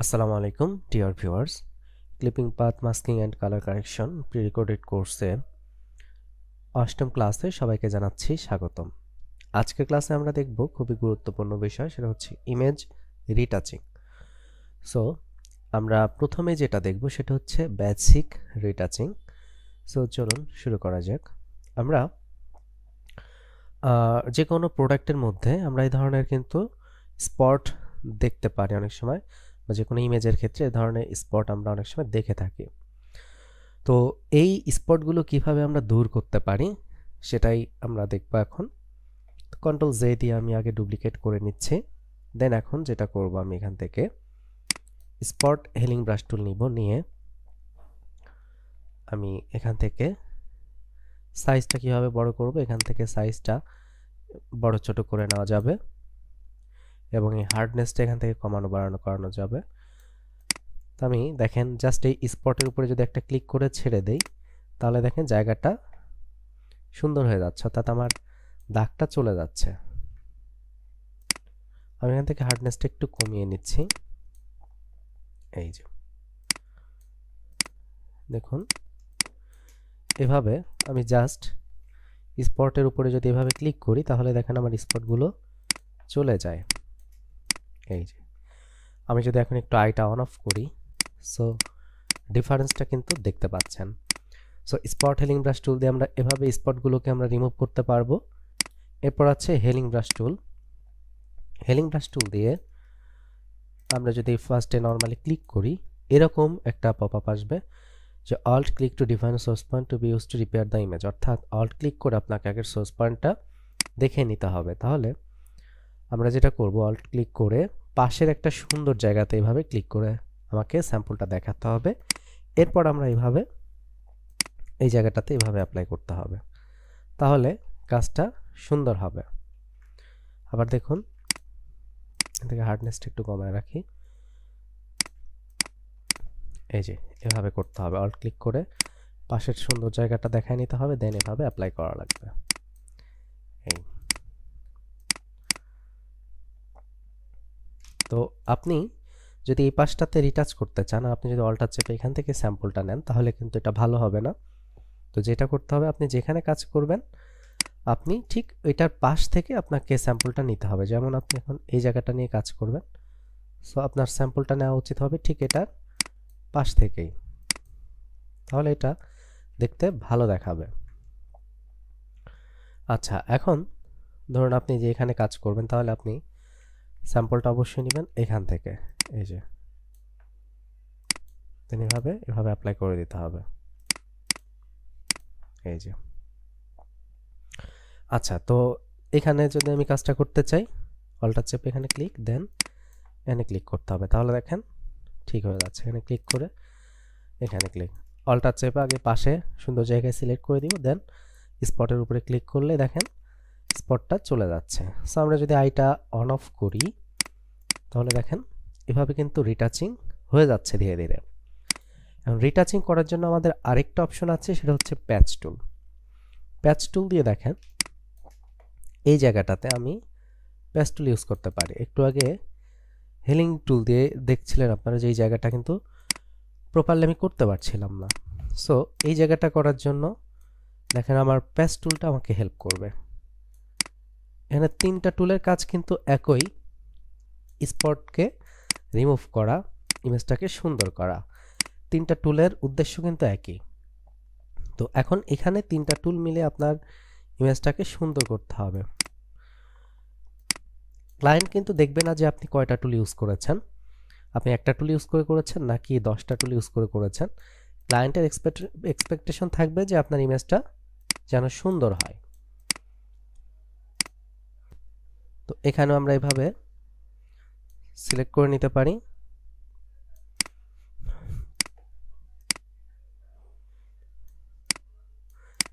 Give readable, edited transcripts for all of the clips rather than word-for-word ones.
আসসালামু আলাইকুম dear viewers, clipping path masking and colour correction pre-recorded কোর্সের অষ্টম ক্লাসে সবাইকে জানাচ্ছি স্বাগতম। আজকের ক্লাসে আমরা দেখব খুবই গুরুত্বপূর্ণ বিষয়, সেটা হচ্ছে ইমেজ রিটাচিং। সো আমরা প্রথমে যেটা দেখব সেটা হচ্ছে বেসিক রিটাচিং। সো চলুন শুরু করা যাক। আমরা যে কোনো প্রোডাক্টের মধ্যে আমরা এই ধরনের কিন্তু স্পট দেখতে পারি অনেক সময়, বা যে কোনো ইমেজের ক্ষেত্রে এই ধরনের স্পট আমরা অনেক সময় দেখে থাকি। তো এই স্পটগুলো কিভাবে আমরা দূর করতে পারি সেটাই আমরা দেখব এখন। কন্ট্রোল জে দিয়ে আমি আগে ডুপ্লিকেট করে নিচ্ছি। দেন এখন যেটা করব, আমি এখান থেকে স্পট হেলিং ব্রাশ টুল নিব, নিয়ে আমি এখান থেকে সাইজটা কিভাবে বড় করব, এখান থেকে সাইজটা বড় ছোট করে নেওয়া যাবে এবং এই হার্ডনেসটা এখান থেকে কমানো বাড়ানো করানো যাবে। তো আমি দেখেন জাস্ট এই স্পটের উপরে যদি একটা ক্লিক করে ছেড়ে দেই, তাহলে দেখেন জায়গাটা সুন্দর হয়ে যাচ্ছে, অর্থাৎ আমার দাগটা চলে যাচ্ছে। আমি এখান থেকে হার্ডনেসটা একটু কমিয়ে নিচ্ছি। এই যে দেখুন, এভাবে আমি জাস্ট স্পটের উপরে যদি এভাবে ক্লিক করি, তাহলে দেখেন আমার স্পটগুলো চলে যায়। এই যে আমি যদি এখন একটু আইটা অন অফ করি, সো ডিফারেন্সটা কিন্তু দেখতে পাচ্ছেন। সো স্পট হেলিং ব্রাশ টুল দিয়ে আমরা এভাবে স্পটগুলোকে আমরা রিমুভ করতে পারবো। এরপর আছে হেলিং ব্রাশ টুল। হেলিং ব্রাশ টুল দিয়ে আমরা যদি ফার্স্টে নর্মালি ক্লিক করি, এরকম একটা পপআপ আসবে যে alt click to define source point to be use to repair the image, অর্থাৎ অল্ট ক্লিক করে আপনাকে আগের সোর্স পয়েন্টটা দেখে নিতে হবে। তাহলে আমরা যেটা করব, অল্ট ক্লিক করে পাশের একটা সুন্দর জায়গাতে এভাবে ক্লিক করে আমাকে স্যাম্পলটা দেখাতে হবে। এরপর আমরা এইভাবে এই জায়গাটাতে এভাবে অ্যাপ্লাই করতে হবে, তাহলে কাজটা সুন্দর হবে। আবার দেখুন, এখান থেকে হার্ডনেসটা একটু কমায় রাখি। এই যে এভাবে করতে হবে, অল্ট ক্লিক করে পাশের সুন্দর জায়গাটা দেখায় নিতে হবে, দেন এভাবে অ্যাপ্লাই করা লাগবে। এই তো আপনি যদি এই পাশটাতে রিটাচ করতে চান, আর আপনি যদি অল্টার চেপে এখান থেকে স্যাম্পলটা নেন, তাহলে কিন্তু এটা ভালো হবে না। তো যেটা করতে হবে, আপনি যেখানে কাজ করবেন আপনি ঠিক এটার পাশ থেকে আপনাকে স্যাম্পলটা নিতে হবে। যেমন আপনি এখন এই জায়গাটা নিয়ে কাজ করবেন, সো আপনার স্যাম্পলটা নেওয়া উচিত হবে ঠিক এটার পাশ থেকেই, তাহলে এটা দেখতে ভালো দেখাবে। আচ্ছা, এখন ধরুন আপনি যে এখানে কাজ করবেন, তাহলে আপনি স্যাম্পলটা অবশ্যই নেবেন এখান থেকে। এই যে এভাবে এভাবে অ্যাপ্লাই করে দিতে হবে। এই যে আচ্ছা, তো এখানে যদি আমি কাজটা করতে চাই, অল্টার চেপে এখানে ক্লিক, দেন এখানে ক্লিক করতে হবে, তাহলে দেখেন ঠিক হয়ে যাচ্ছে। এখানে ক্লিক করে এখানে ক্লিক, অল্টার চেপে আগে পাশে সুন্দর জায়গায় সিলেক্ট করে দিব, দেন স্পটের উপরে ক্লিক করলে দেখেন স্পটটা চলে যাচ্ছে। সো আমরা যদি আইটা অন অফ করি, তাহলে দেখেন এভাবে কিন্তু রিটাচিং হয়ে যাচ্ছে ধীরে ধীরে। এখন রিটাচিং করার জন্য আমাদের আরেকটা অপশন আছে, সেটা হচ্ছে প্যাচ টুল। প্যাচ টুল দিয়ে দেখেন এই জায়গাটাতে আমি প্যাচ টুল ইউজ করতে পারি। একটু আগে হেলিং টুল দিয়ে দেখছিলেন আপনারা যে এই জায়গাটা কিন্তু প্রপারলি আমি করতে পারছিলাম না। সো এই জায়গাটা করার জন্য দেখেন আমার প্যাচ টুলটা আমাকে হেল্প করবে। এখানে তিনটা টুলের কাজ কিন্তু একই, স্পটকে রিমুভ করা, ইমেজটাকে সুন্দর করা। তিনটা টুলের উদ্দেশ্য কিন্তু একই। তো এখন এখানে তিনটা টুল মিলে আপনার ইমেজটাকে সুন্দর করতে হবে। ক্লায়েন্ট কিন্তু দেখবে না যে আপনি কয়টা টুল ইউজ করেছেন, আপনি একটা টুল ইউজ করে করেছেন নাকি 10টা টুল ইউজ করে করেছেন। ক্লায়েন্টের এক্সপেকটেশন থাকবে যে আপনার ইমেজটা যেন সুন্দর হয়। তো এখানেও আমরা এভাবে সিলেক্ট করে নিতে পারি।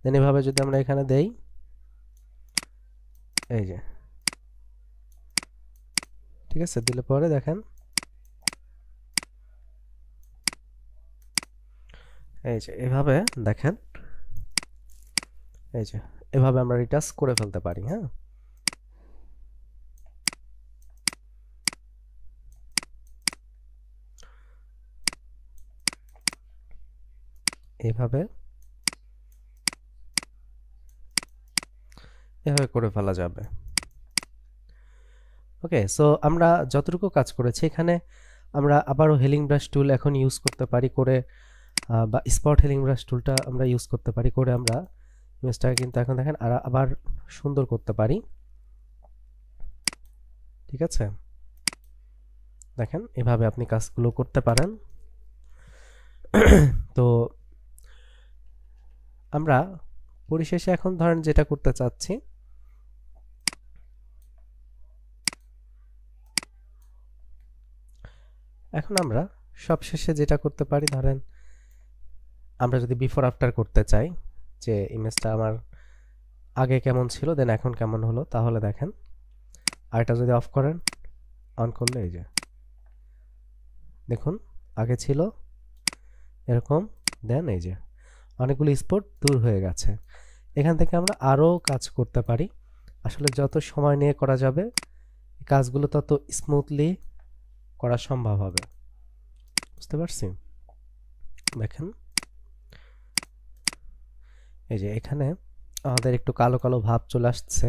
দেন এভাবে যদি আমরা এখানে দেই, এই যে ঠিক আছে, দিলে পরে দেখেন এই যে এভাবে দেখেন, এই যে এভাবে আমরা রিটাচ করে ফেলতে পারি। হ্যাঁ, এভাবে করে ফেলা যাবে। ওকে, সো আমরা যতটুকু কাজ করেছি এখানে আমরা আবারও হেলিং ব্রাশ টুল এখন ইউজ করতে পারি করে, বা স্পট হেলিং ব্রাশ টুলটা আমরা ইউজ করতে পারি করে আমরা ইমেজটাকে কিন্তু এখন দেখেন আবার সুন্দর করতে পারি। ঠিক আছে, দেখেন এভাবে আপনি কাজগুলো করতে পারেন। তো আমরা পরিশেষে এখন ধরেন যেটা করতে চাচ্ছি, এখন আমরা সবশেষে যেটা করতে পারি, ধরেন আমরা যদি বিফোর আফটার করতে চাই যে ইমেজটা আমার আগে কেমন ছিল দেন এখন কেমন হলো, তাহলে দেখেন আর এটা যদি অফ করেন অন করলে এই যে দেখুন আগে ছিল এরকম, দেন এই যে অনেকগুলো স্পট দূর হয়ে গেছে। এখান থেকে আমরা আরও কাজ করতে পারি। আসলে যত সময় নিয়ে করা যাবে কাজগুলো তত স্মুথলি করা সম্ভব হবে, বুঝতে পারছি? দেখেন এই যে এখানে আমাদের একটু কালো কালো ভাব চলে আসছে,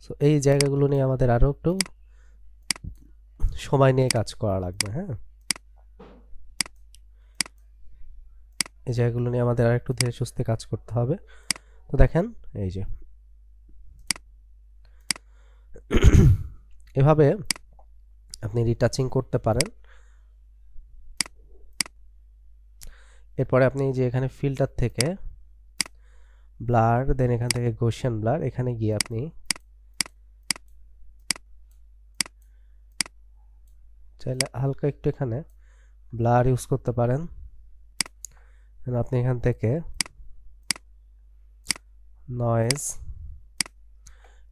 সো এই জায়গাগুলো নিয়ে আমাদের আরও একটু সময় নিয়ে কাজ করা লাগবে। হ্যাঁ, এই জায়গাগুলো নিয়ে আমাদের আর একটু ধীরে সুস্থে কাজ করতে হবে। তো দেখেন এই যে এভাবে আপনি রিটাচিং করতে পারেন। এরপরে আপনি যে এখানে ফিল্টার থেকে ব্লার, দেন এখান থেকে গৌসিয়ান ব্লার, এখানে গিয়ে আপনি চাইলে হালকা একটু এখানে ব্লার ইউজ করতে পারেন। আপনি এখান থেকে নয়েজ,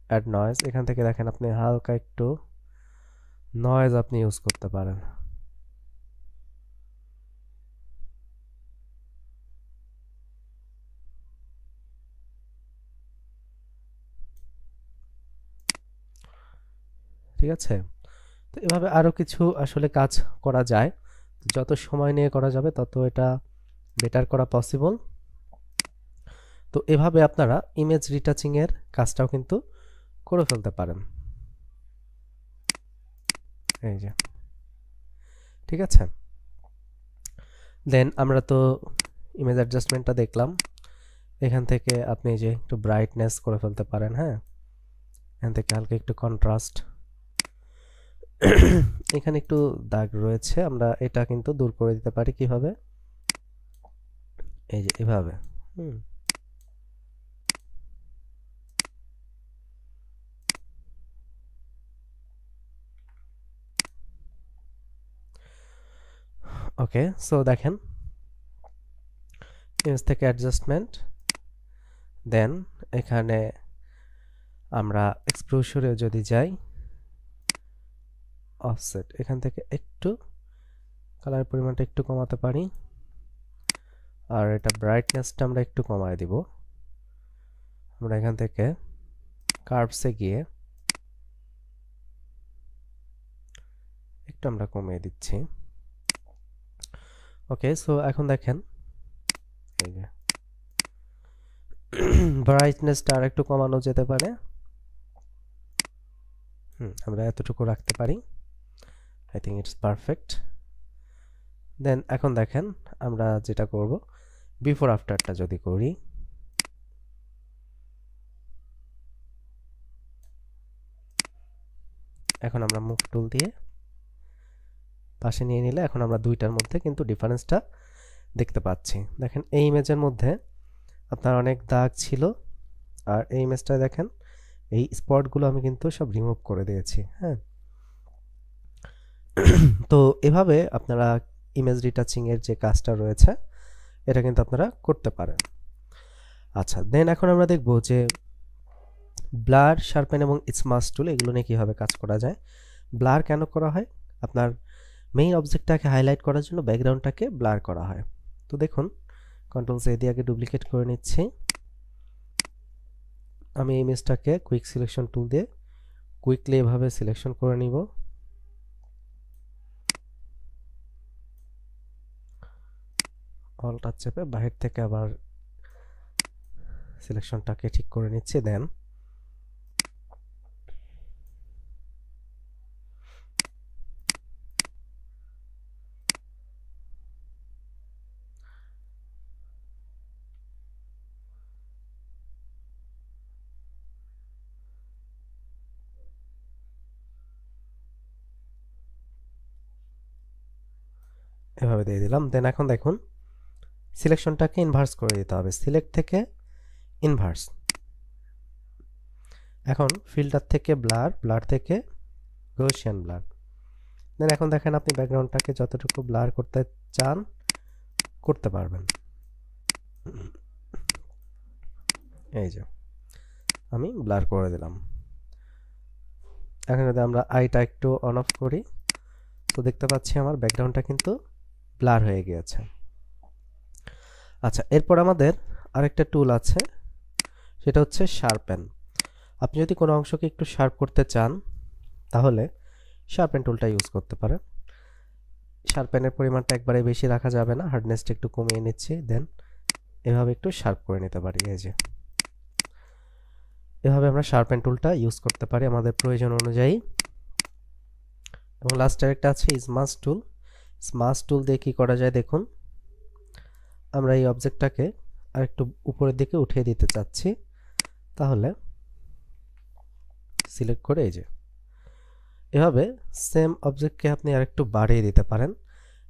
অ্যাড নয়েজ, এখান থেকে দেখেন আপনি হালকা একটু নয়েজ আপনি ইউজ করতে পারেন। ঠিক আছে, তো এভাবে আরও কিছু আসলে কাজ করা যায়। যত সময় নিয়ে করা যাবে তত এটা বেটার করা পসিবল। তো এভাবে আপনারা ইমেজ রিটাচিং এর কাজটাও কিন্তু করে ফেলতে পারেন। এই যে ঠিক আছে, দেন আমরা তো ইমেজ অ্যাডজাস্টমেন্টটা দেখলাম। এখান থেকে আপনি যে একটু ব্রাইটনেস করে ফেলতে পারেন। হ্যাঁ, এখান থেকে হালকা একটু কন্ট্রাস্ট, এখানে একটু দাগ রয়েছে, আমরা এটা কিন্তু দূর করে দিতে পারি কিভাবে, এই যে এভাবে। ওকে, সো দেখেন ইমেজ থেকে অ্যাডজাস্টমেন্ট, দেন এখানে আমরা এক্সপোজারে যদি যাই, অফসেট, এখান থেকে একটু কালার পরিমাণটা একটু কমাতে পারি, আর এটা ব্রাইটনেসটা আমরা একটু কমায় দিব। আমরা এখান থেকে কার্ভসে গিয়ে একটু আমরা কমিয়ে দিচ্ছি। ওকে, সো এখন দেখেন এই যে ব্রাইটনেসটা আর একটু কমানো যেতে পারে। আমরা এতটুকু রাখতে পারি, আই থিঙ্ক ইটস পারফেক্ট। দেন এখন দেখেন আমরা যেটা করব, বিফোর আফটারটা যদি করি, এখন আমরা মুভ টুল দিয়ে পাশে নিয়ে নিলে এখন আমরা দুইটার মধ্যে কিন্তু ডিফারেন্সটা দেখতে পাচ্ছি। দেখেন এই ইমেজের মধ্যে আপনার অনেক দাগ ছিল, আর এই ইমেজটা দেখেন এই স্পটগুলো আমি কিন্তু সব রিমুভ করে দিয়েছি। হ্যাঁ, তো এভাবে আপনারা ইমেজ রিটাচিং এর যে কাজটা রয়েছে এটা কিন্তু আপনারা করতে পারেন। আচ্ছা, দেন এখন আমরা দেখব যে ব্লার, শার্পেন এবং স্মাশ টুল এগুলো নিয়ে কীভাবে কাজ করা যায়। ব্লার কেন করা হয়? আপনার মেইন অবজেক্টটাকে হাইলাইট করার জন্য ব্যাকগ্রাউন্ডটাকে ব্লার করা হয়। তো দেখুন কন্ট্রোল সি দিয়ে আগে ডুপ্লিকেট করে নিচ্ছি। আমি ইমেজটাকে কুইক সিলেকশন টুল দিয়ে কুইকলি এভাবে সিলেকশন করে নিব। অল টাচ চেপে বাহির থেকে আবার সিলেকশনটাকে ঠিক করে নিচ্ছি। দেন এভাবে দিয়ে দিলাম। দেন এখন দেখুন সিলেকশনটাকে ইনভার্স করে দিতে হবে, সিলেক্ট থেকে ইনভার্স। এখন ফিল্টার থেকে ব্লার, ব্লার থেকে গৌসিয়ান ব্লার। দেন এখন দেখেন আপনি ব্যাকগ্রাউন্ডটাকে যতটুকু ব্লার করতে চান করতে পারবেন। এই যে আমি ব্লার করে দিলাম। এখন যদি আমরা আইটা একটু অন অফ করি তো দেখতে পাচ্ছি আমার ব্যাকগ্রাউন্ডটা কিন্তু ব্লার হয়ে গিয়েছে। আচ্ছা, এরপর আমাদের আরেকটা টুল আছে, সেটা হচ্ছে শার্পেন। আপনি যদি কোনো অংশকে একটু শার্প করতে চান তাহলে শার্পেন টুলটা ইউজ করতে পারেন। শার্পেনের পরিমাণটা একবারে বেশি রাখা যাবে না, হার্ডনেসটা একটু কমিয়ে নিচ্ছি। দেন এভাবে একটু শার্প করে নিতে পারি। এই যে এভাবে আমরা শার্পেন টুলটা ইউজ করতে পারি আমাদের প্রয়োজন অনুযায়ী। এবং লাস্ট আরেকটা আছে স্মাশ টুল। স্মাশ টুল দিয়ে কী করা যায় দেখুন, আমরা এই অবজেক্টটাকে আরেকটু উপরের দিকে উঠিয়ে দিতে চাচ্ছি, তাহলে সিলেক্ট করে এই যে এভাবে সেম অবজেক্টকে আপনি আরেকটু বাড়িয়ে দিতে পারেন।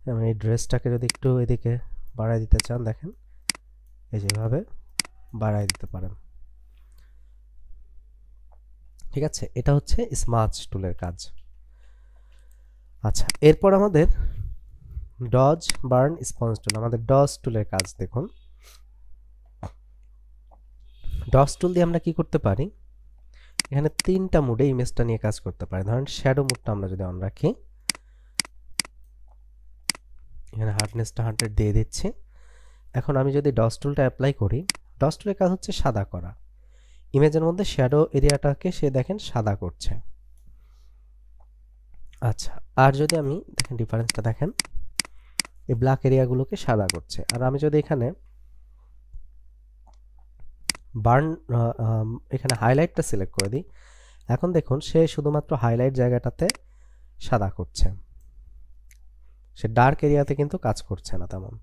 এবং এই ড্রেসটাকে যদি একটু এদিকে বাড়ায় দিতে চান, দেখেন এই যে এভাবে বাড়ায় দিতে পারেন। ঠিক আছে, এটা হচ্ছে স্মাশ টুলের কাজ। আচ্ছা, এরপর আমাদের ডজ, বার্ন, স্পঞ্জ টুল। আমাদের ডজ টুলের কাজ দেখুন। ডজ টুল দিয়ে আমরা কি করতে পারি, এখানে তিনটা মুডে ইমেজটা নিয়ে কাজ করতে পারি। ধরেন শ্যাডো মুডটা আমরা যদি অন রাখি, এখানে হার্ডনেসটা 100 দিয়ে দিচ্ছি। এখন আমি যদি ডজ টুলটা অ্যাপ্লাই করি, ডজ টুলের কাজ হচ্ছে সাদা করা। ইমেজের মধ্যে শ্যাডো এরিয়াটাকে সে দেখেন সাদা করছে। আচ্ছা, আর যদি আমি দেখেন ডিফারেন্সটা দেখেন, এই ব্ল্যাক এরিয়াগুলোকে সাদা করছে। আর আমি যদি এখানে বার্ন, এখানে হাইলাইটটা সিলেক্ট করে দিই, এখন দেখুন সে শুধুমাত্র হাইলাইট জায়গাটাতে সাদা করছে, সে ডার্ক এরিয়াতে কিন্তু কাজ করছে না তেমন।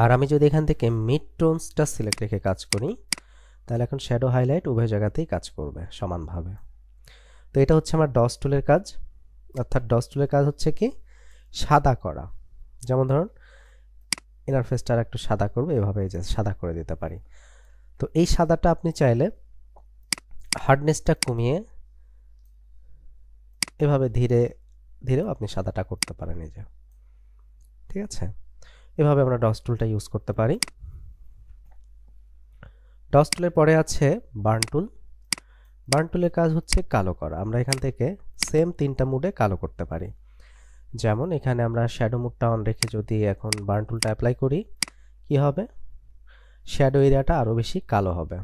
আর আমি যদি এখান থেকে মিড টোনসটা সিলেক্ট রেখে কাজ করি, তাহলে এখন শ্যাডো হাইলাইট উভয় জায়গাতেই কাজ করবে সমানভাবে। তো এটা হচ্ছে আমার ডজ টুলের কাজ। অর্থাৎ ডজ টুলের কাজ হচ্ছে কি সাদা করা। যেমন ধরুন ইন্টারফেসটা একটু সাদা করবে, এভাবে এই যে সাদা করে দিতে পারি। তো এই সাদাটা আপনি চাইলে হার্ডনেসটা কমিয়ে এভাবে ধীরে ধীরেও আপনি সাদাটা করতে পারেন। এই যে ঠিক আছে, এভাবে আমরা ডজ টুলটা ইউজ করতে পারি। ডজ টুলের পরে আছে বার্ন টুল। বার্ন টুলের কাজ হচ্ছে কালো করা। আমরা এখান থেকে সেম তিনটা মুডে কালো করতে পারি। যেমন এখানে আমরা শ্যাডো মুডটা অন রেখে যদি এখন বার্ন টুলটা অ্যাপ্লাই করি, কি হবে, শ্যাডো এরিয়াটা আরও বেশি কালো হবে।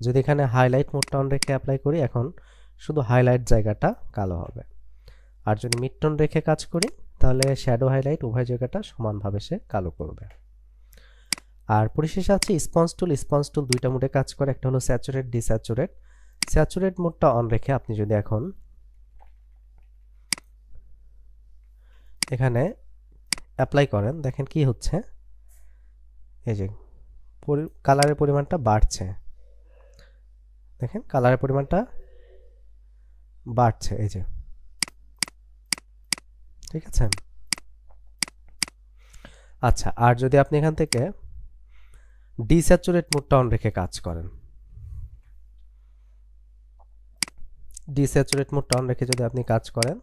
যদি এখানে হাইলাইট মোডটা অন রেখে অ্যাপ্লাই করি, এখন শুধু হাইলাইট জায়গাটা কালো হবে। আর যদি মিড টোন রেখে কাজ করি, তাহলে শ্যাডো হাইলাইট উভয় জায়গাটা সমানভাবে সে কালো করবে। আর পরিশেষে আছে স্পঞ্জ টুল। স্পঞ্জ টুল দুইটা মোডে কাজ করে, একটা হলো স্যাচুরেট, ডিস্যাচুরেট। স্যাচুরেট মোডটা অন রেখে আপনি যদি এখন এখানে অ্যাপ্লাই করেন, দেখেন কি হচ্ছে, এই যে কালারের পরিমাণটা বাড়ছে। দেখেন কালারের পরিমাণটা বাড়ছে, এই যে ঠিক আছে। আচ্ছা, আর যদি আপনি এখান থেকে ডিস্যাচুরেট মোডটা অন রেখে কাজ করেন, ডিস্যাচুরেট মোডটা অন রেখে যদি আপনি কাজ করেন,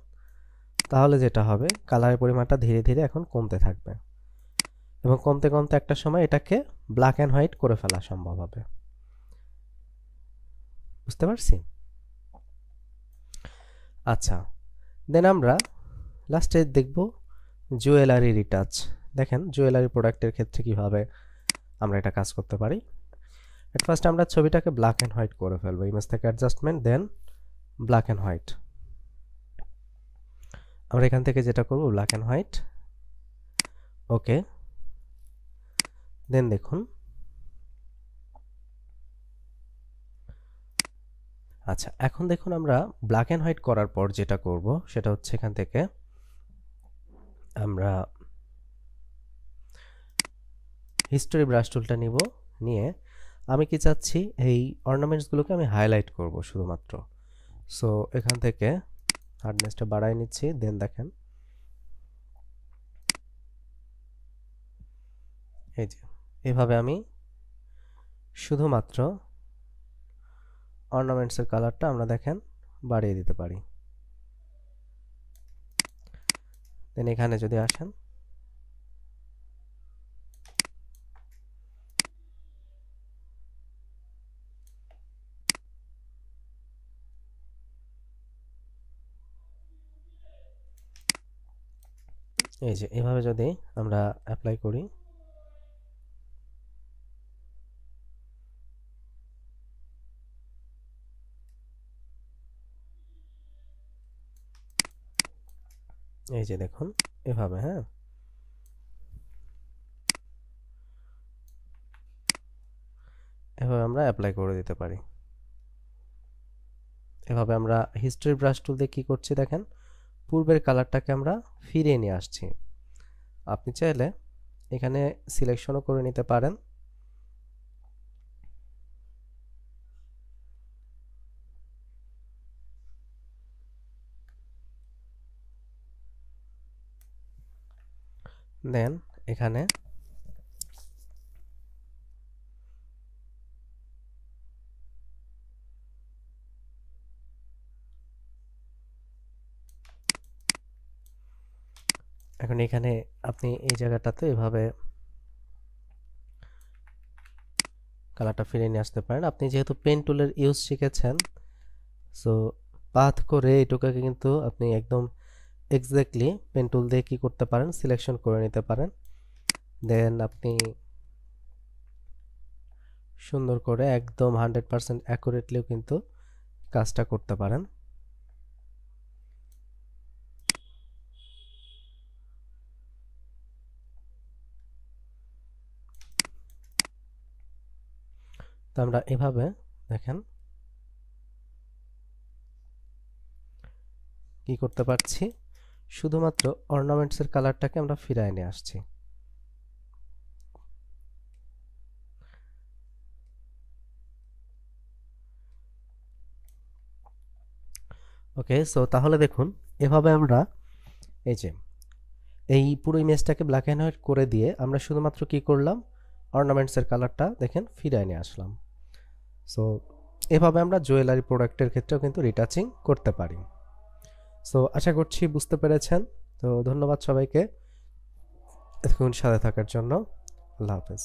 তাহলে যেটা হবে কালারের পরিমাণটা ধীরে ধীরে এখন কমতে থাকবে এবং কমতে কমতে একটা সময় এটাকে ব্ল্যাক অ্যান্ড হোয়াইট করে ফেলা সম্ভব হবে। বুঝতে পারছি? আচ্ছা, দেন আমরা লাস্টে দেখব জুয়েলারি রিটাচ। দেখেন জুয়েলারি প্রোডাক্টের ক্ষেত্রে কিভাবে আমরা এটা কাজ করতে পারি। এট ফার্স্ট আমরা ছবিটাকে ব্ল্যাক অ্যান্ড হোয়াইট করে ফেলবো, ইমেজ থেকে adjustment, then black and white. আমরা এখান থেকে যেটা করব black and white okay, then দেখুন আচ্ছা এখন দেখুন আমরা ব্ল্যাক অ্যান্ড হোয়াইট করার পর যেটা করব সেটা হচ্ছে এখান থেকে আমরা হিস্টোরি ব্রাশ টুলটা নিব, নিয়ে আমি কি চাচ্ছি এই অর্নামেন্টসগুলোকে আমি হাইলাইট করব শুধুমাত্র। সো এখান থেকে হার্ডনেসটা বাড়াই নিচ্ছি, দেন দেখেন এই যে এভাবে আমি শুধুমাত্র অর্নামেন্টসের কালারটা আমরা দেখেন বাড়িয়ে দিতে পারি। দেন এখানে যদি আসেন এই যে এভাবে যদি আমরা অ্যাপ্লাই করি, এই যে দেখুন এভাবে, হ্যাঁ এভাবে আমরা অ্যাপ্লাই করে দিতে পারি। এভাবে আমরা হিস্টোরি ব্রাশ টুল দিয়ে কি করছি দেখেন পূর্বের কালারটাকে আমরা ফিরিয়ে নিয়ে আসছি। আপনি চাইলে এখানে সিলেকশনও করে নিতে পারেন। দেন এখানে এখন এখানে আপনি এই জায়গাটাতে এভাবে কালারটা ফিরিয়ে নিয়ে আসতে পারেন। আপনি যেহেতু পেন টুলের ইউজ শিখেছেন, সো পাথ করে এটুকুকে কিন্তু আপনি একদম এক্স্যাক্টলি পেন টুল দিয়ে কি করতে পারেন সিলেকশন করে নিতে পারেন। দেন আপনি সুন্দর করে একদম 100% অ্যাকুরেটলিও কিন্তু কাজটা করতে পারেন। তো আমরা এভাবে দেখেন কি করতে পারছি, শুধুমাত্র অর্নামেন্টসের কালারটাকে আমরা ফিরিয়ে নিয়ে আসছি। ওকে, সো তাহলে দেখুন এভাবে আমরা এই যে এই পুরো ইমেজটাকে ব্ল্যাক অ্যান্ড হোয়াইট করে দিয়ে আমরা শুধুমাত্র কি করলাম অর্নামেন্টসের কালারটা দেখেন ফিরিয়ে নিয়ে আসলাম। সো এভাবে আমরা জুয়েলারি প্রোডাক্টের ক্ষেত্রেও কিন্তু রিটাচিং করতে পারি। সো আশা করছি বুঝতে পেরেছেন। তো ধন্যবাদ সবাইকে এতক্ষণ সাথে থাকার জন্য। আল্লাহ হাফেজ।